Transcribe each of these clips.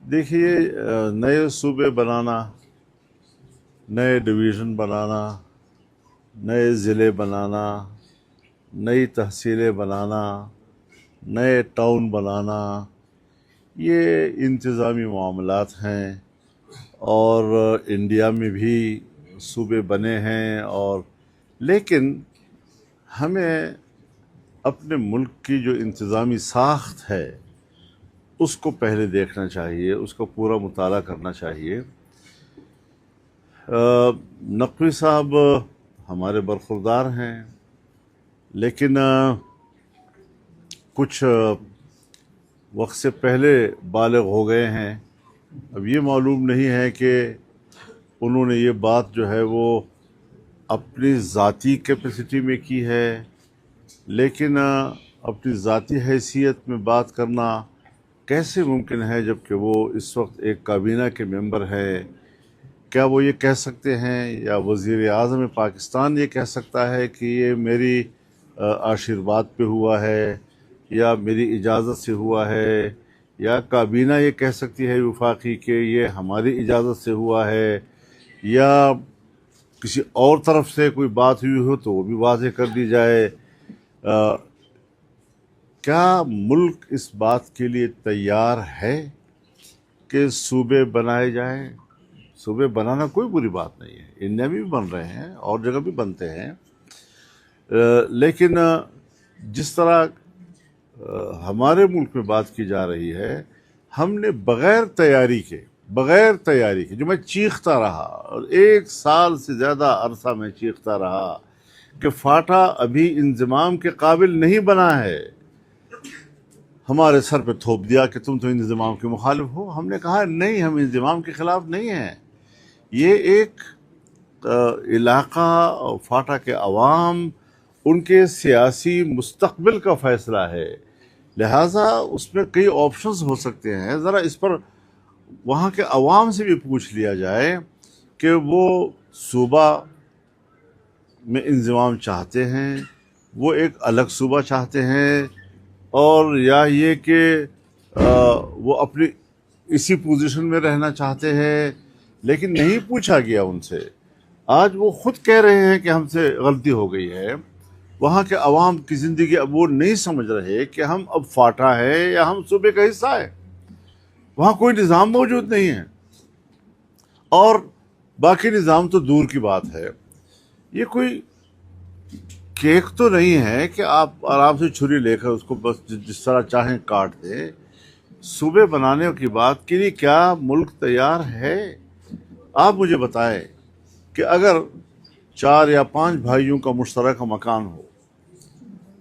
देखिए, नए सूबे बनाना, नए डिवीज़न बनाना, नए ज़िले बनाना, नई तहसीलें बनाना, नए टाउन बनाना, ये इंतज़ामी मामलात हैं। और इंडिया में भी सूबे बने हैं, और लेकिन हमें अपने मुल्क की जो इंतज़ामी साख्त है उसको पहले देखना चाहिए, उसका पूरा मुताला करना चाहिए। नकवी साहब हमारे बरखुरदार हैं, लेकिन कुछ वक्त से पहले बालिग हो गए हैं। अब ये मालूम नहीं है कि उन्होंने ये बात जो है वो अपनी ज़ाती कैपेसिटी में की है, लेकिन अपनी ज़ाती हैसियत में बात करना कैसे मुमकिन है जबकि वो इस वक्त एक काबीना के मेंबर है। क्या वो ये कह सकते हैं, या वज़ीर आज़म पाकिस्तान ये कह सकता है कि ये मेरी आशीर्वाद पे हुआ है, या मेरी इजाज़त से हुआ है, या काबीना ये कह सकती है वफाकी कि ये हमारी इजाज़त से हुआ है, या किसी और तरफ से कोई बात हुई हो तो वो भी वाज़ेह कर दी जाए। क्या मुल्क इस बात के लिए तैयार है कि सूबे बनाए जाएं? सूबे बनाना कोई बुरी बात नहीं है, इंडिया में भी बन रहे हैं और जगह भी बनते हैं। लेकिन जिस तरह हमारे मुल्क में बात की जा रही है, हमने बग़ैर तैयारी के जो मैं चीखता रहा, और 1 साल से ज़्यादा अरसा में चीखता रहा कि फाटा अभी इंज़माम के काबिल नहीं बना है, हमारे सर पे थोप दिया कि तुम तो इंज़माम के मुखालिफ हो। हमने कहा नहीं, हम इंज़माम के ख़िलाफ़ नहीं हैं। ये एक इलाक़ा और फाटा के अवाम, उनके सियासी मुस्तक़बिल का फ़ैसला है, लिहाजा उसमें कई ऑप्शंस हो सकते हैं। ज़रा इस पर वहाँ के अवाम से भी पूछ लिया जाए कि वो सूबा में इंज़माम चाहते हैं, वो एक अलग सूबा चाहते हैं, और या ये कि वो अपनी इसी पोजीशन में रहना चाहते हैं। लेकिन नहीं पूछा गया उनसे। आज वो खुद कह रहे हैं कि हमसे गलती हो गई है। वहाँ के अवाम की ज़िंदगी अब वो नहीं समझ रहे कि हम अब फाटा है या हम सूबे का हिस्सा है। वहाँ कोई निज़ाम मौजूद नहीं है, और बाकी निज़ाम तो दूर की बात है। ये कोई केक तो नहीं है कि आप आराम से छुरी लेकर उसको बस जिस तरह चाहें काट दें। सूबे बनाने की बात के लिए क्या मुल्क तैयार है? आप मुझे बताएं कि अगर 4 या 5 भाइयों का मुश्तरका मकान हो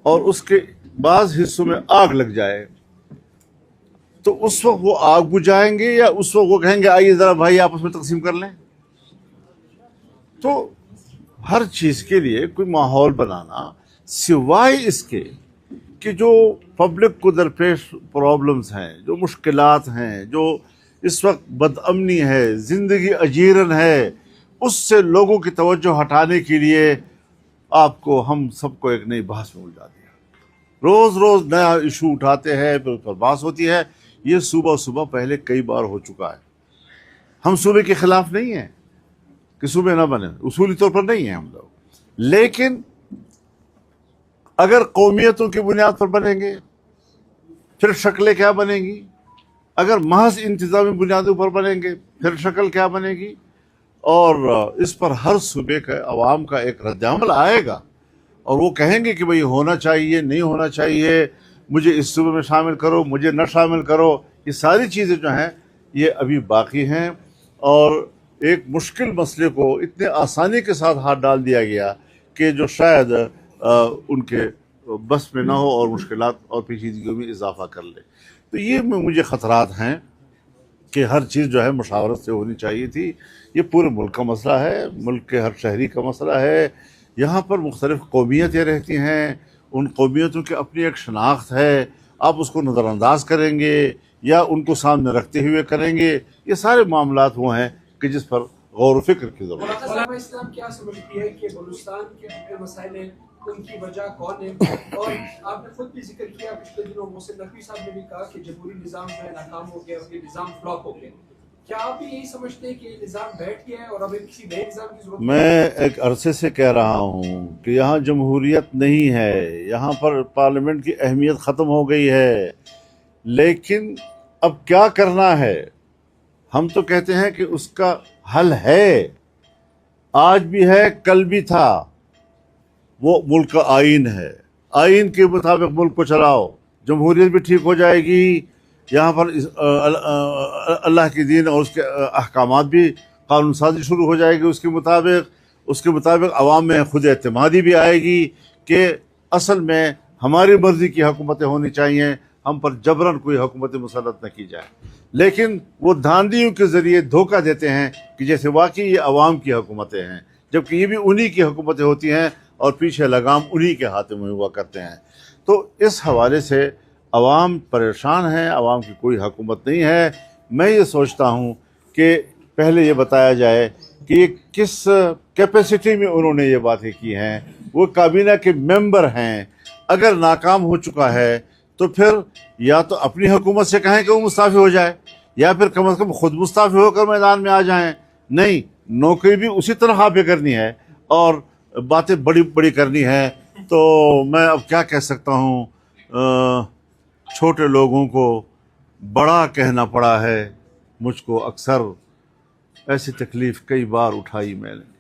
और उसके बाज़ हिस्सों में आग लग जाए, तो उस वक्त वो आग बुझाएंगे या उस वक्त वो कहेंगे आइए ज़रा भाई आपस में तकसीम कर लें? तो हर चीज़ के लिए कोई माहौल बनाना, सिवाय इसके कि जो पब्लिक को दरपेश प्रॉब्लम्स हैं, जो मुश्किलात हैं, जो इस वक्त बदअमनी है, ज़िंदगी अजीरन है, उससे लोगों की तवज्जो हटाने के लिए आपको हम सबको एक नई बहस में उलझा दिया। रोज़ रोज़ नया इशू उठाते हैं, फिर उस पर बहस होती है। ये सुबह पहले कई बार हो चुका है। हम सूबे के ख़िलाफ़ नहीं हैं कि सूबे ना बने, उसूली तौर पर नहीं है हम लोग, लेकिन अगर कौमियतों की बुनियाद पर बनेंगे फिर शक्लें क्या बनेंगी? अगर महज इंतज़ामी बुनियादों पर बनेंगे फिर शक्ल क्या बनेगी? और इस पर हर सूबे के अवाम का एक रद्द-ए-अमल आएगा, और वो कहेंगे कि भाई होना चाहिए, नहीं होना चाहिए, मुझे इस सूबे में शामिल करो, मुझे न शामिल करो। ये सारी चीज़ें जो हैं ये अभी बाकी हैं, और एक मुश्किल मसले को इतने आसानी के साथ हाथ डाल दिया गया कि जो शायद उनके बस में ना हो, और मुश्किलात और पेचीदगियों में इजाफा कर ले। तो ये मुझे ख़तरात हैं कि हर चीज़ जो है मुशावरत से होनी चाहिए थी। ये पूरे मुल्क का मसला है, मुल्क के हर शहरी का मसला है। यहाँ पर मुख्तलिफ़ कौमियतें रहती हैं, उन कौमियतों की अपनी एक शनाख्त है। आप उसको नज़रअंदाज करेंगे या उनको सामने रखते हुए करेंगे? ये सारे मामलात वो हैं कि जिस पर गौर व फिक्र की ज़रूरत है। इस्लाम क्या समझती है कि बलूचिस्तान के अपने मसाइल हैं, ان کی وجہ کون ہے؟ اور آپ نے خود بھی ذکر کیا پچھلے دنوں محسن نقوی صاحب نے بھی کہا کہ جمہوری نظام جو ہے ناکام ہو گیا اور یہ نظام فلاپ ہو گیا. کیا آپ بھی یہی سمجھتے ہیں کہ یہ نظام بیٹھ گیا ہے اور ابھی کسی نئے نظام کی ضرورت ہے؟ میں ایک عرصے سے کہہ رہا ہوں کہ یہاں جمہوریت نہیں ہے، یہاں پر پارلیمنٹ کی اہمیت ختم ہو گئی ہے. لیکن اب کیا کرنا ہے؟ ہم تو کہتے ہیں کہ اس کا حل ہے، آج بھی ہے کل بھی تھا. وہ ملک کا آئین ہے، آئین کے مطابق ملک کو چلاؤ، جمہوریت بھی ٹھیک ہو جائے گی. یہاں پر اللہ کی دین اور اس کے احکامات بھی، قانون سازی شروع ہو جائے گی اس کے مطابق عوام میں خود اعتمادی بھی آئے گی کہ اصل میں ہماری مرضی کی حکومتیں ہونی چاہیے، ہم پر جبراً کوئی حکومت مسلط نہ کی جائے. لیکن وہ دھاندلیوں کے ذریعے دھوکہ دیتے ہیں کہ جیسے واقعی یہ عوام کی حکومتیں ہیں، جبکہ یہ بھی انہی کی حکومتیں ہوتی ہیں اور پیچھے لگام انہی کے ہاتھوں میں ہوا کرتے ہیں. تو اس حوالے سے عوام پریشان ہیں، عوام کی کوئی حکومت نہیں ہے. میں یہ سوچتا ہوں کہ پہلے یہ بتایا جائے کہ یہ کس کیپیسٹی میں انہوں نے یہ باتیں کی ہیں. وہ کابینہ کے ممبر ہیں، اگر ناکام ہو چکا ہے تو پھر یا تو اپنی حکومت سے کہیں کہ وہ مستعفی ہو جائے، یا پھر کم از کم خود مستعفی ہو کر میدان میں آ جائیں. نہیں، نوکری بھی اسی تنخواہ پہ کرنی ہے اور باتیں بڑی بڑی کرنی ہے. تو میں اب کیا کہہ سکتا ہوں، چھوٹے لوگوں کو بڑا کہنا پڑا ہے. مجھ کو اکثر ایسی تکلیف کئی بار اٹھائی میں نے.